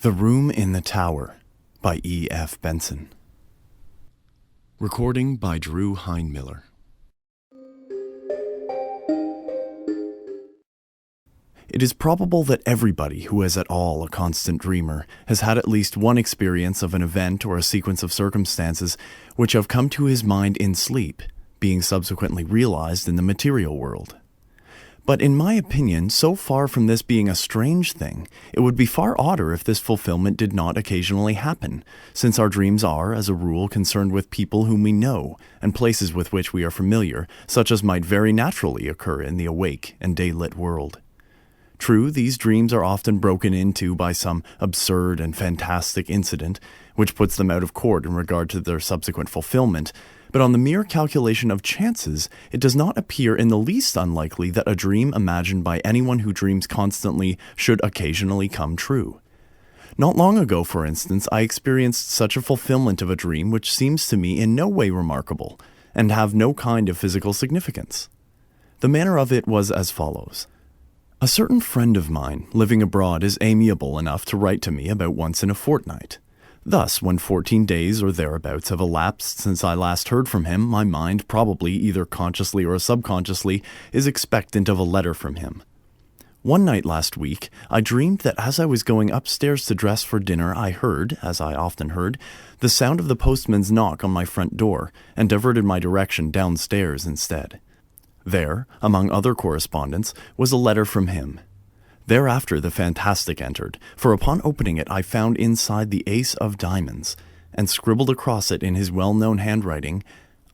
The Room in the Tower by E.F. Benson. Recording by Drew Heinmiller. It is probable that everybody who is at all a constant dreamer has had at least one experience of an event or a sequence of circumstances which have come to his mind in sleep, being subsequently realized in the material world. But in my opinion, so far from this being a strange thing, it would be far odder if this fulfillment did not occasionally happen, since our dreams are, as a rule, concerned with people whom we know and places with which we are familiar, such as might very naturally occur in the awake and day-lit world. True, these dreams are often broken into by some absurd and fantastic incident, which puts them out of court in regard to their subsequent fulfillment, but on the mere calculation of chances, it does not appear in the least unlikely that a dream imagined by anyone who dreams constantly should occasionally come true. Not long ago, for instance, I experienced such a fulfillment of a dream which seems to me in no way remarkable, and have no kind of physical significance. The manner of it was as follows. A certain friend of mine, living abroad, is amiable enough to write to me about once in a fortnight. Thus, when 14 days or thereabouts have elapsed since I last heard from him, my mind, probably either consciously or subconsciously, is expectant of a letter from him. One night last week, I dreamed that as I was going upstairs to dress for dinner, I heard, as I often heard, the sound of the postman's knock on my front door, and diverted my direction downstairs instead. There, among other correspondence, was a letter from him. Thereafter the fantastic entered, for upon opening it I found inside the ace of diamonds, and scribbled across it in his well-known handwriting,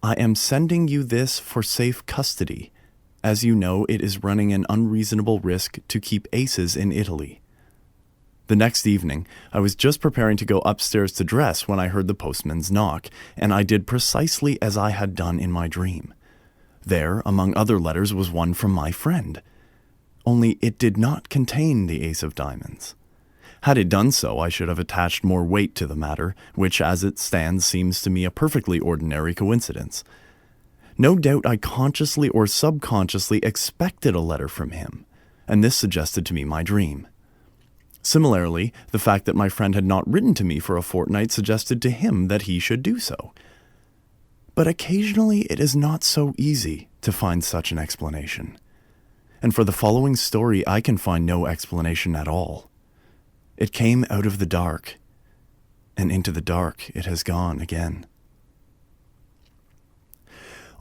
"I am sending you this for safe custody. As you know, it is running an unreasonable risk to keep aces in Italy." The next evening, I was just preparing to go upstairs to dress when I heard the postman's knock, and I did precisely as I had done in my dream. There, among other letters, was one from my friend. Only it did not contain the ace of diamonds. Had it done so, I should have attached more weight to the matter, which as it stands seems to me a perfectly ordinary coincidence. No doubt I consciously or subconsciously expected a letter from him, and this suggested to me my dream. Similarly, the fact that my friend had not written to me for a fortnight suggested to him that he should do so. But occasionally it is not so easy to find such an explanation. And for the following story, I can find no explanation at all. It came out of the dark, and into the dark it has gone again.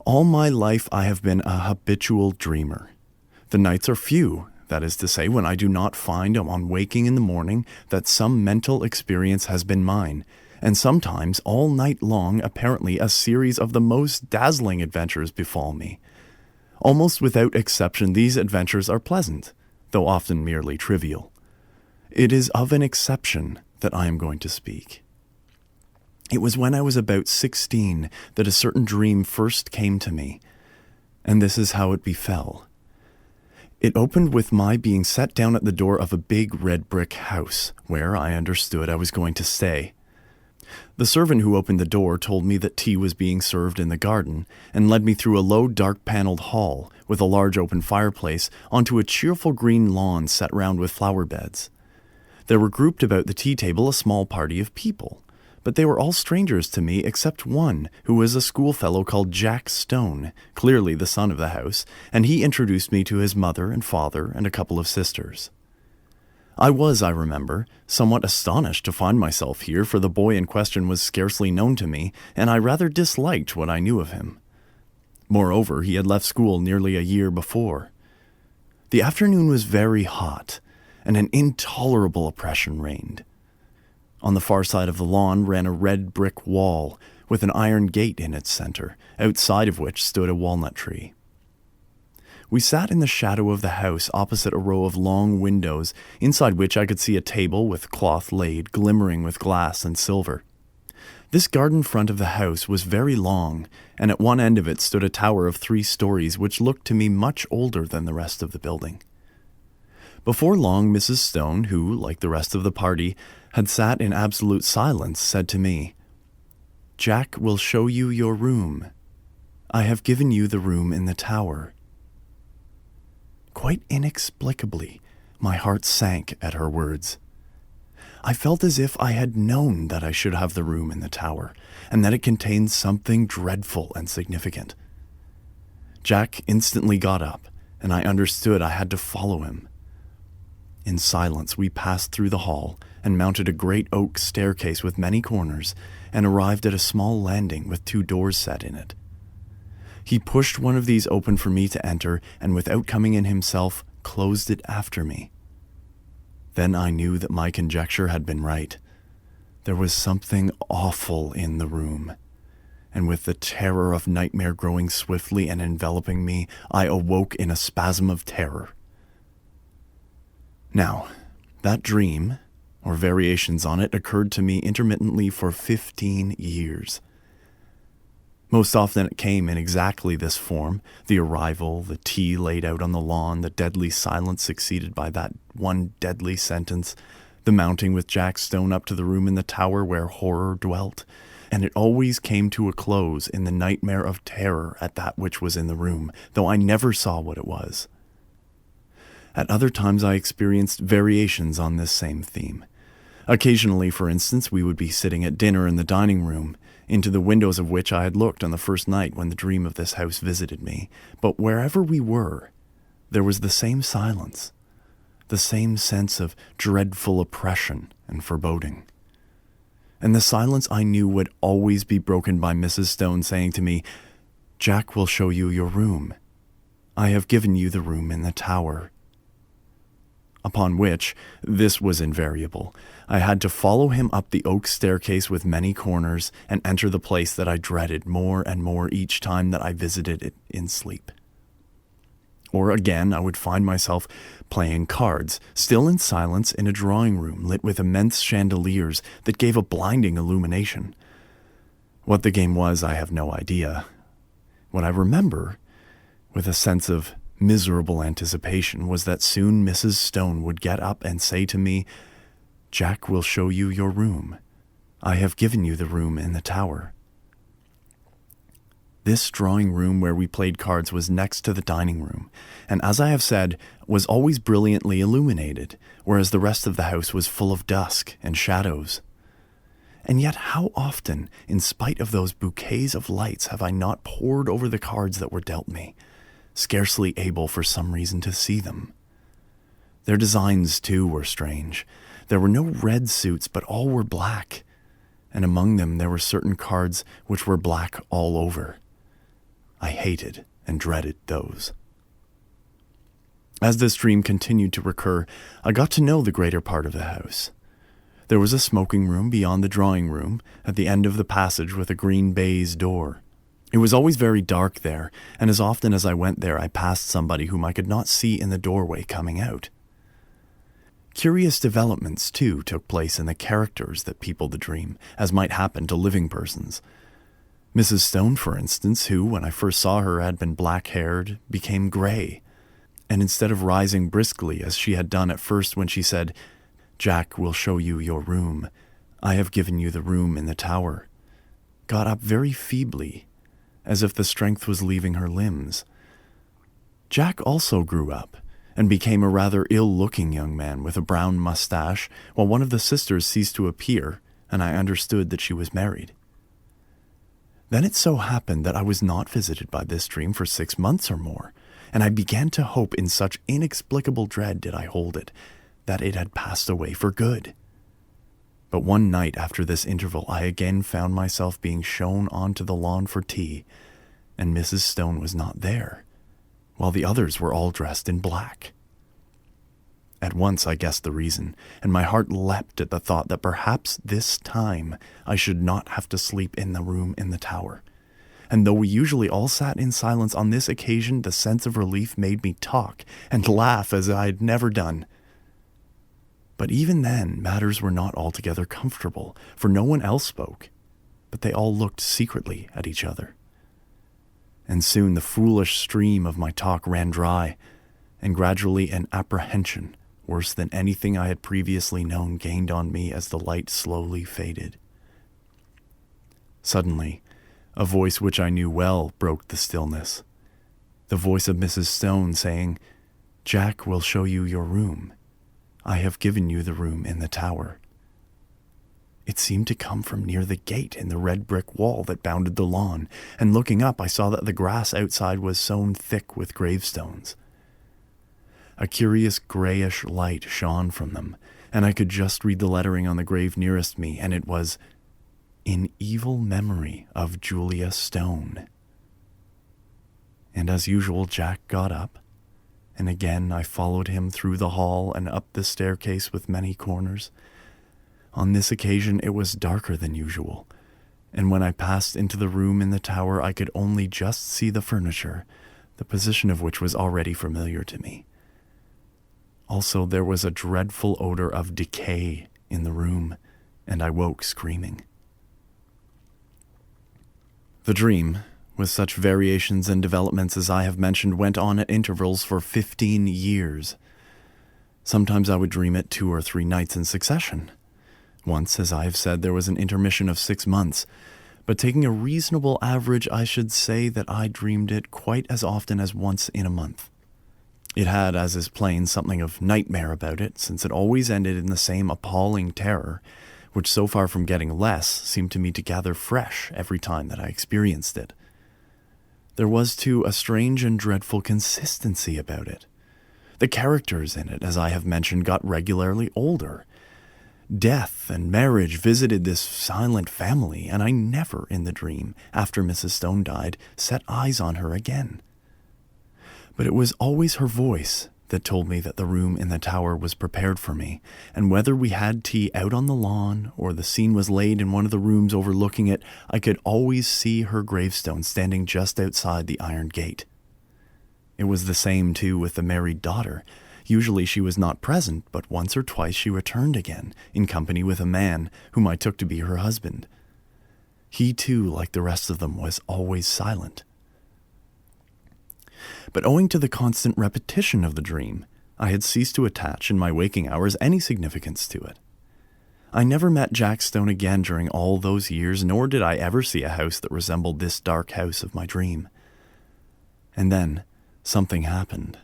All my life I have been a habitual dreamer. The nights are few, that is to say, when I do not find on waking in the morning that some mental experience has been mine, and sometimes all night long apparently a series of the most dazzling adventures befall me. Almost without exception, these adventures are pleasant, though often merely trivial. It is of an exception that I am going to speak. It was when I was about 16 that a certain dream first came to me, and this is how it befell. It opened with my being set down at the door of a big red brick house, where I understood I was going to stay. The servant who opened the door told me that tea was being served in the garden, and led me through a low, dark-paneled hall, with a large open fireplace, onto a cheerful green lawn set round with flower beds. There were grouped about the tea table a small party of people, but they were all strangers to me except one, who was a schoolfellow called Jack Stone, clearly the son of the house, and he introduced me to his mother and father and a couple of sisters. I was, I remember, somewhat astonished to find myself here, for the boy in question was scarcely known to me, and I rather disliked what I knew of him. Moreover, he had left school nearly a year before. The afternoon was very hot, and an intolerable oppression reigned. On the far side of the lawn ran a red brick wall, with an iron gate in its center, outside of which stood a walnut tree. We sat in the shadow of the house opposite a row of long windows, inside which I could see a table with cloth laid, glimmering with glass and silver. This garden front of the house was very long, and at one end of it stood a tower of 3 stories which looked to me much older than the rest of the building. Before long, Mrs. Stone, who, like the rest of the party, had sat in absolute silence, said to me, "Jack will show you your room. I have given you the room in the tower." Quite inexplicably, my heart sank at her words. I felt as if I had known that I should have the room in the tower, and that it contained something dreadful and significant. Jack instantly got up, and I understood I had to follow him. In silence, we passed through the hall and mounted a great oak staircase with many corners, and arrived at a small landing with 2 doors set in it. He pushed one of these open for me to enter, and without coming in himself, closed it after me. Then I knew that my conjecture had been right. There was something awful in the room, and with the terror of nightmare growing swiftly and enveloping me, I awoke in a spasm of terror. Now, that dream, or variations on it, occurred to me intermittently for 15 years. Most often it came in exactly this form: the arrival, the tea laid out on the lawn, the deadly silence succeeded by that one deadly sentence, the mounting with Jack Stone up to the room in the tower where horror dwelt, and it always came to a close in the nightmare of terror at that which was in the room, though I never saw what it was. At other times I experienced variations on this same theme. Occasionally, for instance, we would be sitting at dinner in the dining room, into the windows of which I had looked on the first night when the dream of this house visited me, but wherever we were, there was the same silence, the same sense of dreadful oppression and foreboding. And the silence I knew would always be broken by Mrs. Stone saying to me, "Jack will show you your room. I have given you the room in the tower." Upon which, this was invariable, I had to follow him up the oak staircase with many corners and enter the place that I dreaded more and more each time that I visited it in sleep. Or again, I would find myself playing cards, still in silence, in a drawing room lit with immense chandeliers that gave a blinding illumination. What the game was, I have no idea. What I remember, with a sense of miserable anticipation, was that soon Mrs. Stone would get up and say to me, "Jack will show you your room. I have given you the room in the tower." This drawing room where we played cards was next to the dining room, and as I have said, was always brilliantly illuminated, whereas the rest of the house was full of dusk and shadows. And yet how often, in spite of those bouquets of lights, have I not pored over the cards that were dealt me, scarcely able for some reason to see them. Their designs, too, were strange. There were no red suits, but all were black, and among them there were certain cards which were black all over. I hated and dreaded those. As this dream continued to recur, I got to know the greater part of the house. There was a smoking room beyond the drawing room, at the end of the passage with a green baize door. It was always very dark there, and as often as I went there I passed somebody whom I could not see in the doorway coming out. Curious developments, too, took place in the characters that peopled the dream, as might happen to living persons. Mrs. Stone, for instance, who, when I first saw her, had been black-haired, became gray, and instead of rising briskly as she had done at first when she said, "Jack will show you your room. I have given you the room in the tower," got up very feebly, as if the strength was leaving her limbs. Jack also grew up, and became a rather ill-looking young man with a brown mustache, while one of the sisters ceased to appear, and I understood that she was married. Then it so happened that I was not visited by this dream for 6 months or more, and I began to hope, in such inexplicable dread did I hold it, that it had passed away for good. But one night after this interval I again found myself being shown onto the lawn for tea, and Mrs. Stone was not there, while the others were all dressed in black. At once I guessed the reason, and my heart leapt at the thought that perhaps this time I should not have to sleep in the room in the tower. And though we usually all sat in silence, on this occasion the sense of relief made me talk and laugh as I had never done. But even then matters were not altogether comfortable, for no one else spoke, but they all looked secretly at each other. And soon the foolish stream of my talk ran dry, and gradually an apprehension worse than anything I had previously known gained on me as the light slowly faded. Suddenly, a voice which I knew well broke the stillness, the voice of Mrs. Stone saying, "Jack will show you your room. I have given you the room in the tower." It seemed to come from near the gate in the red brick wall that bounded the lawn, and looking up I saw that the grass outside was sown thick with gravestones. A curious grayish light shone from them, and I could just read the lettering on the grave nearest me, and it was, "In evil memory of Julia Stone." And as usual, Jack got up, and again I followed him through the hall and up the staircase with many corners. On this occasion it was darker than usual, and when I passed into the room in the tower I could only just see the furniture, the position of which was already familiar to me. Also, there was a dreadful odor of decay in the room, and I woke screaming. The dream, with such variations and developments as I have mentioned, went on at intervals for 15 years. Sometimes I would dream it 2 or 3 nights in succession. Once, as I have said, there was an intermission of 6 months, but taking a reasonable average, I should say that I dreamed it quite as often as once in a month. It had, as is plain, something of nightmare about it, since it always ended in the same appalling terror, which so far from getting less, seemed to me to gather fresh every time that I experienced it. There was, too, a strange and dreadful consistency about it. The characters in it, as I have mentioned, got regularly older. Death and marriage visited this silent family, and I never, in the dream, after Mrs. Stone died, set eyes on her again. But it was always her voice that told me that the room in the tower was prepared for me, and whether we had tea out on the lawn or the scene was laid in one of the rooms overlooking it, I could always see her gravestone standing just outside the iron gate. It was the same, too, with the married daughter. Usually she was not present, but once or twice she returned again, in company with a man whom I took to be her husband. He, too, like the rest of them, was always silent. But owing to the constant repetition of the dream, I had ceased to attach in my waking hours any significance to it. I never met Jack Stone again during all those years, nor did I ever see a house that resembled this dark house of my dream. And then something happened.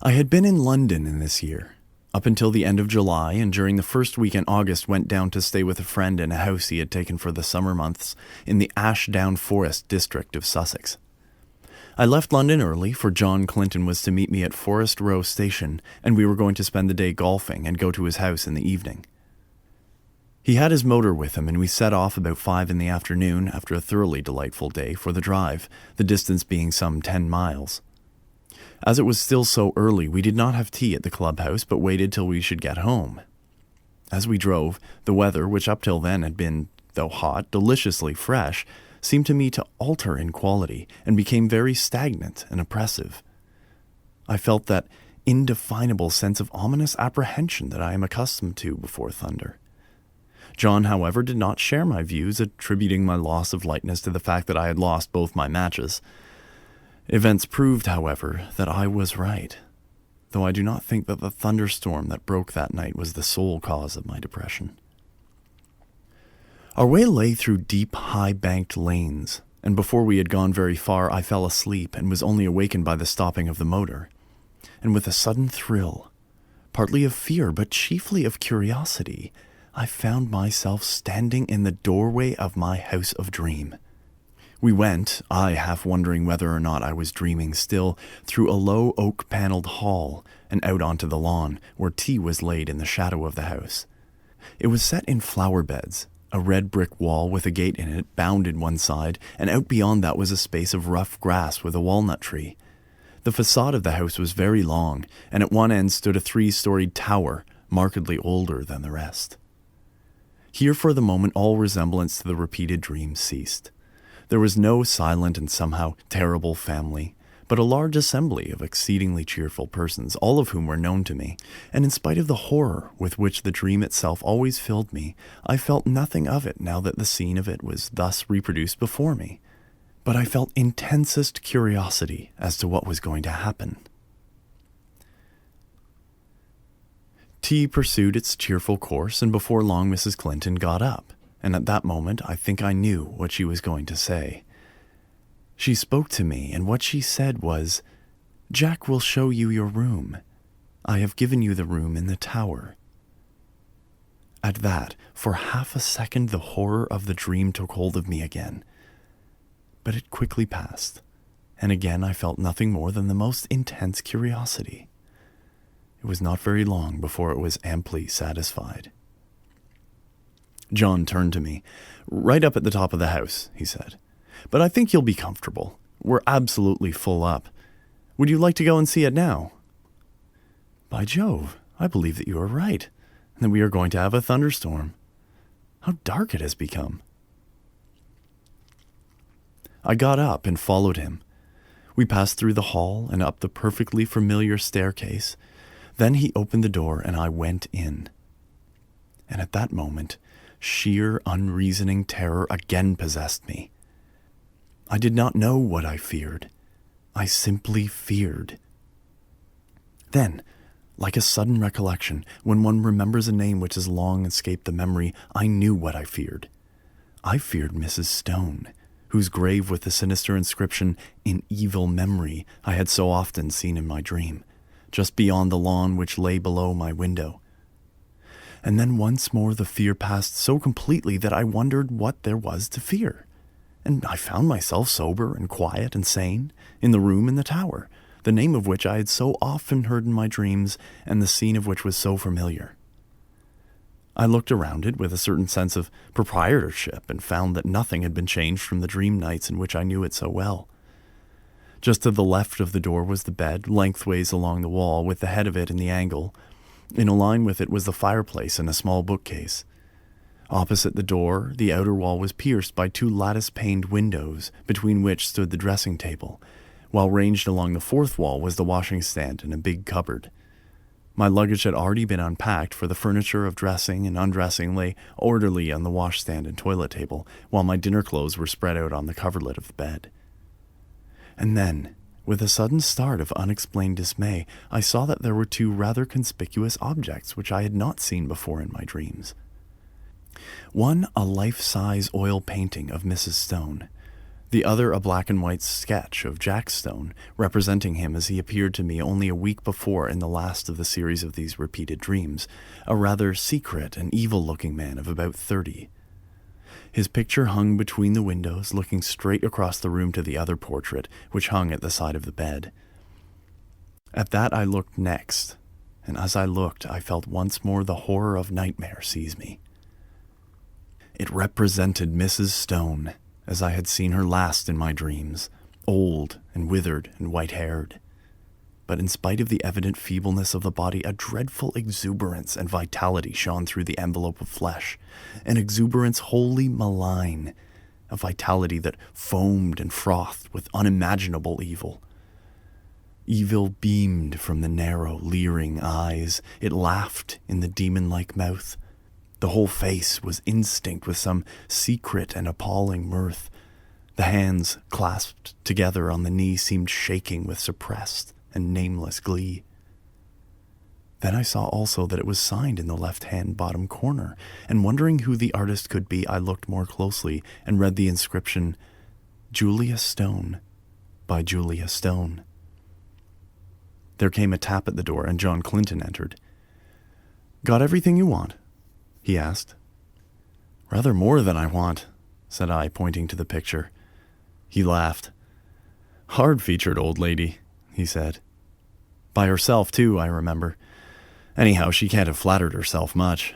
I had been in London in this year, up until the end of July, and during the first week in August went down to stay with a friend in a house he had taken for the summer months in the Ashdown Forest district of Sussex. I left London early, for John Clinton was to meet me at Forest Row Station, and we were going to spend the day golfing and go to his house in the evening. He had his motor with him, and we set off about 5 in the afternoon after a thoroughly delightful day for the drive, the distance being some 10 miles. As it was still so early, we did not have tea at the clubhouse, but waited till we should get home. As we drove, the weather, which up till then had been, though hot, deliciously fresh, seemed to me to alter in quality, and became very stagnant and oppressive. I felt that indefinable sense of ominous apprehension that I am accustomed to before thunder. John, however, did not share my views, attributing my loss of lightness to the fact that I had lost both my matches. Events proved, however, that I was right, though I do not think that the thunderstorm that broke that night was the sole cause of my depression. Our way lay through deep, high-banked lanes, and before we had gone very far I fell asleep and was only awakened by the stopping of the motor. And with a sudden thrill, partly of fear but chiefly of curiosity, I found myself standing in the doorway of my house of dream. We went, I half wondering whether or not I was dreaming still, through a low oak-paneled hall and out onto the lawn, where tea was laid in the shadow of the house. It was set in flower beds. A red brick wall with a gate in it bounded one side, and out beyond that was a space of rough grass with a walnut tree. The facade of the house was very long, and at one end stood a 3-storied tower, markedly older than the rest. Here for the moment all resemblance to the repeated dream ceased. There was no silent and somehow terrible family, but a large assembly of exceedingly cheerful persons, all of whom were known to me, and in spite of the horror with which the dream itself always filled me, I felt nothing of it now that the scene of it was thus reproduced before me. But I felt intensest curiosity as to what was going to happen. Tea pursued its cheerful course, and before long Mrs. Clinton got up, and at that moment I think I knew what she was going to say. She spoke to me, and what she said was, "Jack will show you your room. I have given you the room in the tower." At that, for half a second, the horror of the dream took hold of me again. But it quickly passed, and again I felt nothing more than the most intense curiosity. It was not very long before it was amply satisfied. John turned to me. "Right up at the top of the house," he said. "But I think you'll be comfortable. We're absolutely full up. Would you like to go and see it now?" "By Jove, I believe that you are right, and that we are going to have a thunderstorm. How dark it has become." I got up and followed him. We passed through the hall and up the perfectly familiar staircase. Then he opened the door and I went in. And at that moment, sheer unreasoning terror again possessed me. I did not know what I feared. I simply feared. Then, like a sudden recollection, when one remembers a name which has long escaped the memory, I knew what I feared. I feared Mrs. Stone, whose grave with the sinister inscription, "In evil memory," I had so often seen in my dream, just beyond the lawn which lay below my window. And then once more the fear passed so completely that I wondered what there was to fear. And I found myself sober and quiet and sane in the room in the tower, the name of which I had so often heard in my dreams and the scene of which was so familiar. I looked around it with a certain sense of proprietorship and found that nothing had been changed from the dream nights in which I knew it so well. Just to the left of the door was the bed, lengthways along the wall, with the head of it in the angle. In a line with it was the fireplace and a small bookcase. Opposite the door, the outer wall was pierced by two lattice-paned windows, between which stood the dressing table, while ranged along the fourth wall was the washing stand and a big cupboard. My luggage had already been unpacked, for the furniture of dressing and undressing lay orderly on the washstand and toilet table, while my dinner clothes were spread out on the coverlet of the bed. And then, with a sudden start of unexplained dismay, I saw that there were two rather conspicuous objects which I had not seen before in my dreams. One, a life-size oil painting of Mrs. Stone. The other, a black and white sketch of Jack Stone, representing him as he appeared to me only a week before in the last of the series of these repeated dreams, a rather secret and evil-looking man of about 30. His picture hung between the windows, looking straight across the room to the other portrait, which hung at the side of the bed. At that I looked next, and as I looked, I felt once more the horror of nightmare seize me. It represented Mrs. Stone, as I had seen her last in my dreams, old and withered and white-haired. But in spite of the evident feebleness of the body, a dreadful exuberance and vitality shone through the envelope of flesh, an exuberance wholly malign, a vitality that foamed and frothed with unimaginable evil. Evil beamed from the narrow, leering eyes. It laughed in the demon-like mouth. The whole face was instinct with some secret and appalling mirth. The hands, clasped together on the knee, seemed shaking with suppressed and nameless glee. Then I saw also that it was signed in the left-hand bottom corner, and wondering who the artist could be, I looked more closely and read the inscription, "Julia Stone, by Julia Stone." There came a tap at the door, and John Clinton entered. "Got everything you want?" he asked. "Rather more than I want," said I, pointing to the picture. He laughed. "Hard-featured old lady," he said. "By herself, too, I remember. Anyhow, she can't have flattered herself much."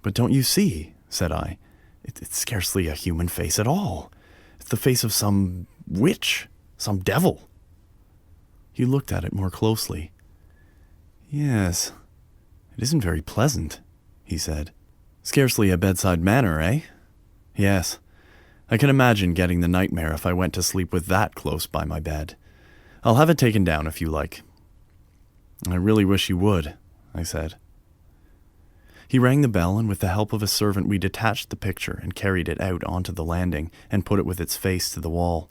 "But don't you see," said I, it's scarcely a human face at all. It's the face of some witch, some devil." He looked at it more closely. "Yes, it isn't very pleasant," he said. "Scarcely a bedside manner, eh? Yes, I can imagine getting the nightmare if I went to sleep with that close by my bed. I'll have it taken down if you like." "I really wish you would," I said. He rang the bell, and with the help of a servant we detached the picture and carried it out onto the landing and put it with its face to the wall.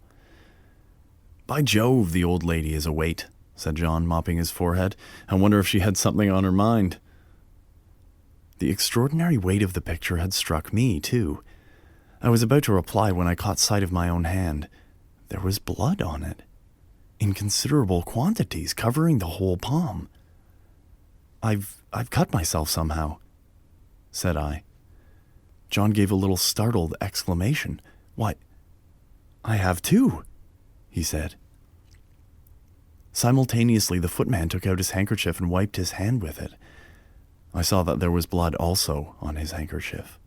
"By Jove, the old lady is a weight," said John, mopping his forehead. "I wonder if she had something on her mind." The extraordinary weight of the picture had struck me, too. I was about to reply when I caught sight of my own hand. There was blood on it, in considerable quantities, covering the whole palm. I've cut myself somehow," said I. John gave a little startled exclamation. "Why, I have too," he said. Simultaneously, the footman took out his handkerchief and wiped his hand with it. I saw that there was blood also on his handkerchief.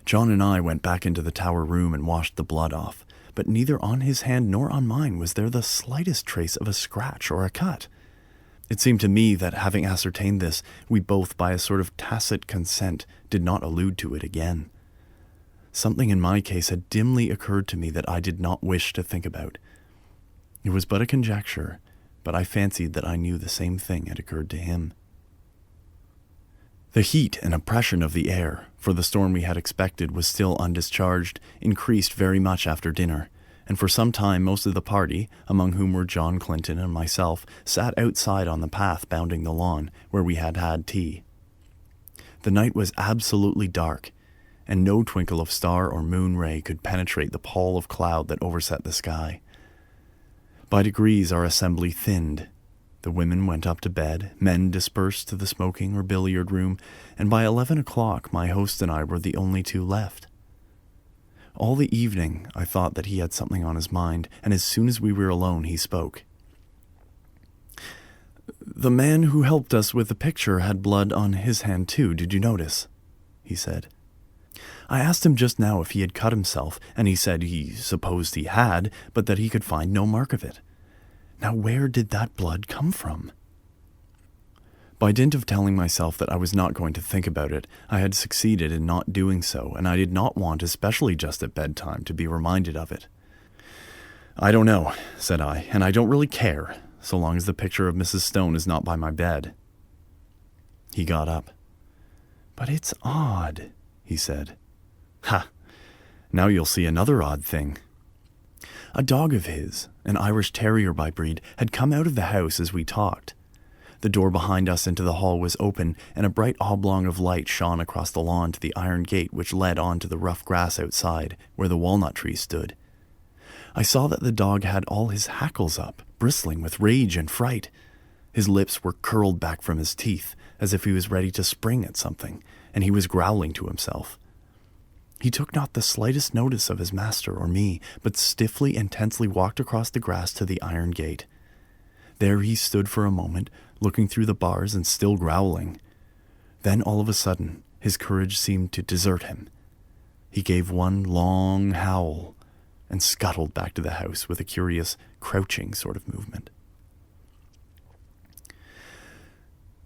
John and I went back into the tower room and washed the blood off, but neither on his hand nor on mine was there the slightest trace of a scratch or a cut. It seemed to me that, having ascertained this, we both, by a sort of tacit consent, did not allude to it again. Something in my case had dimly occurred to me that I did not wish to think about. It was but a conjecture, but I fancied that I knew the same thing had occurred to him. The heat and oppression of the air, for the storm we had expected was still undischarged, increased very much after dinner, and for some time most of the party, among whom were John Clinton and myself, sat outside on the path bounding the lawn, where we had had tea. The night was absolutely dark, and no twinkle of star or moon ray could penetrate the pall of cloud that overset the sky. By degrees our assembly thinned. The women went up to bed, men dispersed to the smoking or billiard room, and by 11 o'clock my host and I were the only two left. All the evening I thought that he had something on his mind, and as soon as we were alone he spoke. "The man who helped us with the picture had blood on his hand too, did you notice?" he said. "I asked him just now if he had cut himself, and he said he supposed he had, but that he could find no mark of it. Now where did that blood come from?" By dint of telling myself that I was not going to think about it, I had succeeded in not doing so, and I did not want, especially just at bedtime, to be reminded of it. "I don't know," said I, "and I don't really care, so long as the picture of Mrs. Stone is not by my bed." He got up. "But it's odd," he said. "Ha! Now you'll see another odd thing." A dog of his, an Irish Terrier by breed, had come out of the house as we talked. The door behind us into the hall was open, and a bright oblong of light shone across the lawn to the iron gate which led on to the rough grass outside, where the walnut tree stood. I saw that the dog had all his hackles up, bristling with rage and fright. His lips were curled back from his teeth, as if he was ready to spring at something, and he was growling to himself. He took not the slightest notice of his master or me, but stiffly and tensely walked across the grass to the iron gate. There he stood for a moment, looking through the bars and still growling. Then all of a sudden, his courage seemed to desert him. He gave one long howl and scuttled back to the house with a curious, crouching sort of movement.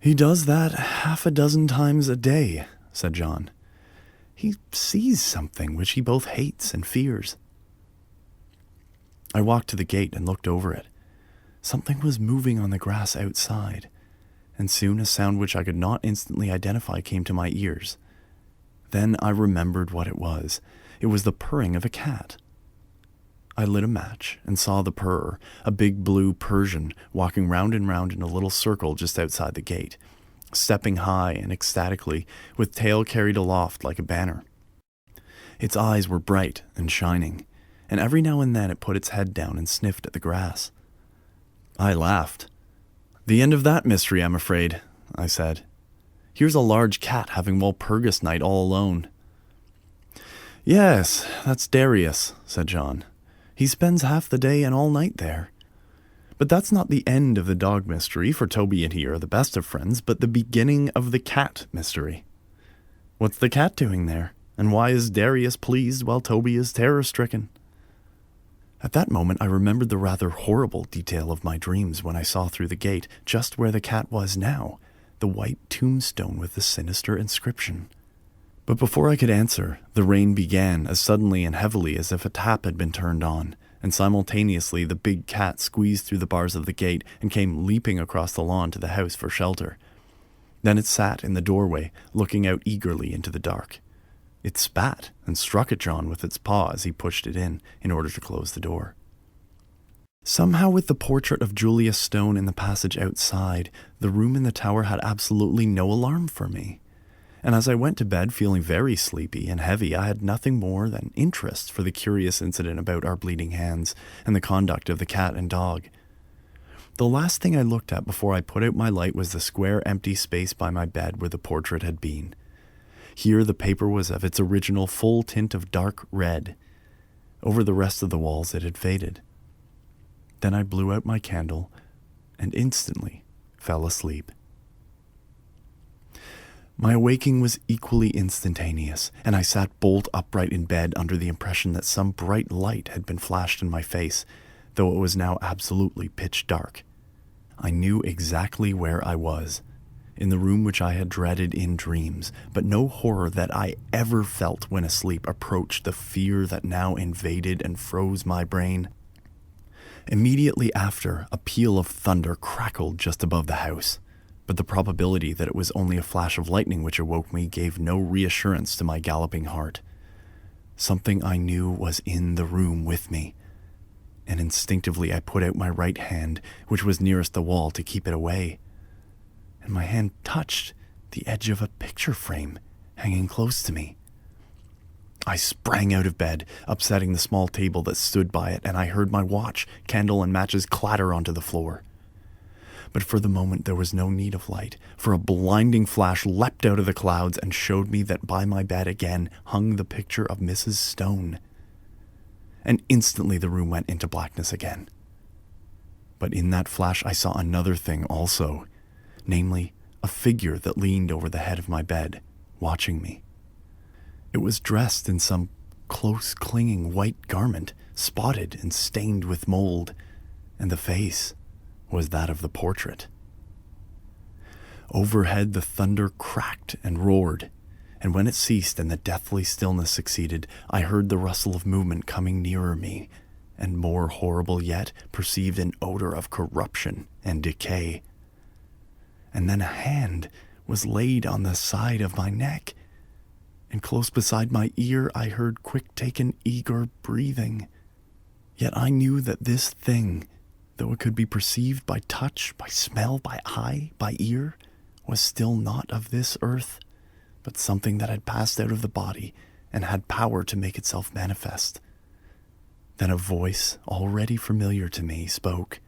"He does that half a dozen times a day," said John. "He sees something which he both hates and fears." I walked to the gate and looked over it. Something was moving on the grass outside, and soon a sound which I could not instantly identify came to my ears. Then I remembered what it was. It was the purring of a cat. I lit a match and saw the purrer, a big blue Persian, walking round and round in a little circle just outside the gate, stepping high and ecstatically, with tail carried aloft like a banner. Its eyes were bright and shining, and every now and then it put its head down and sniffed at the grass. I laughed. "The end of that mystery, I'm afraid," I said. "Here's a large cat having Walpurgis night all alone." "Yes, that's Darius," said John. "He spends half the day and all night there. But that's not the end of the dog mystery, for Toby and he are the best of friends, but the beginning of the cat mystery. What's the cat doing there? And why is Darius pleased while Toby is terror-stricken?" At that moment I remembered the rather horrible detail of my dreams when I saw through the gate, just where the cat was now, the white tombstone with the sinister inscription. But before I could answer, the rain began as suddenly and heavily as if a tap had been turned on, and simultaneously the big cat squeezed through the bars of the gate and came leaping across the lawn to the house for shelter. Then it sat in the doorway, looking out eagerly into the dark. It spat and struck at John with its paw as he pushed it in order to close the door. Somehow, with the portrait of Julius Stone in the passage outside, the room in the tower had absolutely no alarm for me. And as I went to bed feeling very sleepy and heavy, I had nothing more than interest for the curious incident about our bleeding hands and the conduct of the cat and dog. The last thing I looked at before I put out my light was the square empty space by my bed where the portrait had been. Here the paper was of its original full tint of dark red. Over the rest of the walls it had faded. Then I blew out my candle and instantly fell asleep. My awaking was equally instantaneous, and I sat bolt upright in bed under the impression that some bright light had been flashed in my face, though it was now absolutely pitch dark. I knew exactly where I was, in the room which I had dreaded in dreams, but no horror that I ever felt when asleep approached the fear that now invaded and froze my brain. Immediately after, a peal of thunder crackled just above the house, but the probability that it was only a flash of lightning which awoke me gave no reassurance to my galloping heart. Something I knew was in the room with me, and instinctively I put out my right hand, which was nearest the wall, to keep it away, and my hand touched the edge of a picture frame hanging close to me. I sprang out of bed, upsetting the small table that stood by it, and I heard my watch, candle, and matches clatter onto the floor. But for the moment there was no need of light, for a blinding flash leapt out of the clouds and showed me that by my bed again hung the picture of Mrs. Stone. And instantly the room went into blackness again. But in that flash I saw another thing also, namely, a figure that leaned over the head of my bed, watching me. It was dressed in some close-clinging white garment, spotted and stained with mold, and the face was that of the portrait. Overhead the thunder cracked and roared, and when it ceased and the deathly stillness succeeded, I heard the rustle of movement coming nearer me, and more horrible yet, perceived an odor of corruption and decay. And then a hand was laid on the side of my neck, and close beside my ear I heard quick-taken, eager breathing. Yet I knew that this thing, though it could be perceived by touch, by smell, by eye, by ear, was still not of this earth, but something that had passed out of the body and had power to make itself manifest. Then a voice, already familiar to me, spoke.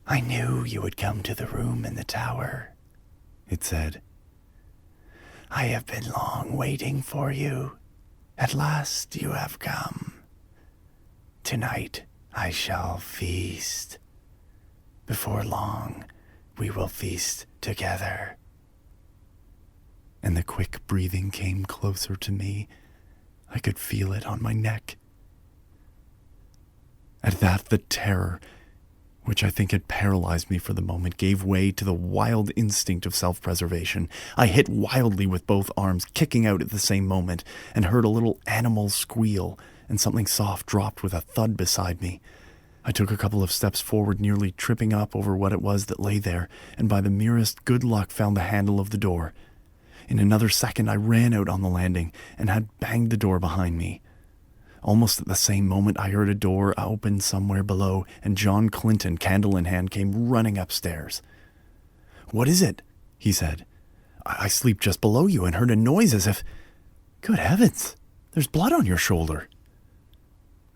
"I knew you would come to the room in the tower," it said. "I have been long waiting for you. At last you have come. Tonight I shall feast. Before long we will feast together." And the quick breathing came closer to me. I could feel it on my neck. At that, the terror, which I think had paralyzed me for the moment, gave way to the wild instinct of self-preservation. I hit wildly with both arms, kicking out at the same moment, and heard a little animal squeal, and something soft dropped with a thud beside me. I took a couple of steps forward, nearly tripping up over what it was that lay there, and by the merest good luck found the handle of the door. In another second I ran out on the landing, and had banged the door behind me. Almost at the same moment I heard a door open somewhere below, and John Clinton, candle in hand, came running upstairs. "What is it?" he said. I sleep just below you and heard a noise as if... Good heavens, there's blood on your shoulder."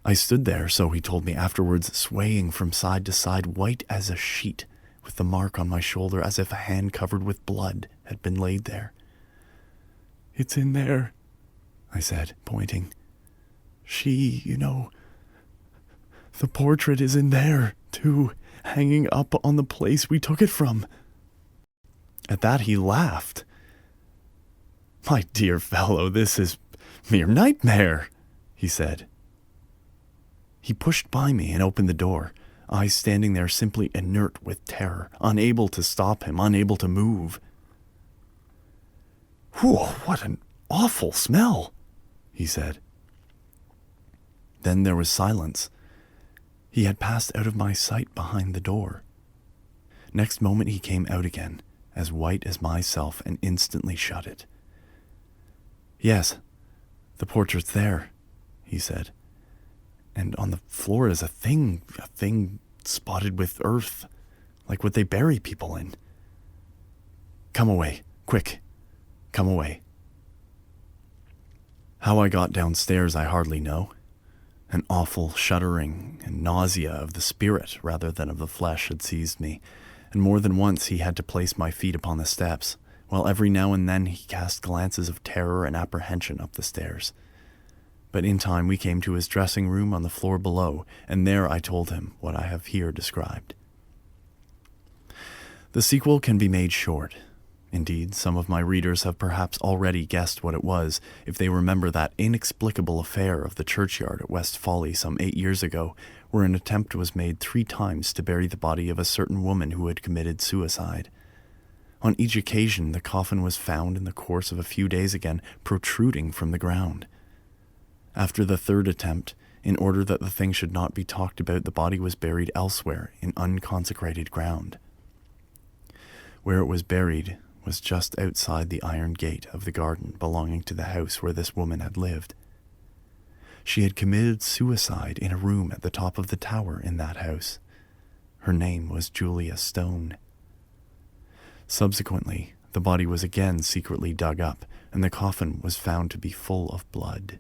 I stood there, so he told me afterwards, swaying from side to side, white as a sheet, with the mark on my shoulder as if a hand covered with blood had been laid there. "It's in there," I said, pointing. "She, the portrait is in there, too, hanging up on the place we took it from." At that he laughed. "My dear fellow, this is mere nightmare," he said. He pushed by me and opened the door, I standing there simply inert with terror, unable to stop him, unable to move. "Whew, what an awful smell," he said. Then there was silence. He had passed out of my sight behind the door. Next moment he came out again, as white as myself, and instantly shut it. "Yes, the portrait's there," he said. "And on the floor is a thing spotted with earth, like what they bury people in. Come away, quick, come away." How I got downstairs I hardly know. An awful shuddering and nausea of the spirit rather than of the flesh had seized me, and more than once he had to place my feet upon the steps, while every now and then he cast glances of terror and apprehension up the stairs. But in time we came to his dressing room on the floor below, and there I told him what I have here described. The sequel can be made short. Indeed, some of my readers have perhaps already guessed what it was, if they remember that inexplicable affair of the churchyard at West Folly some 8 years ago, where an attempt was made 3 times to bury the body of a certain woman who had committed suicide. On each occasion, the coffin was found in the course of a few days again protruding from the ground. After the 3rd attempt, in order that the thing should not be talked about, the body was buried elsewhere in unconsecrated ground. Where it was buried was just outside the iron gate of the garden belonging to the house where this woman had lived. She had committed suicide in a room at the top of the tower in that house. Her name was Julia Stone. Subsequently, the body was again secretly dug up, and the coffin was found to be full of blood.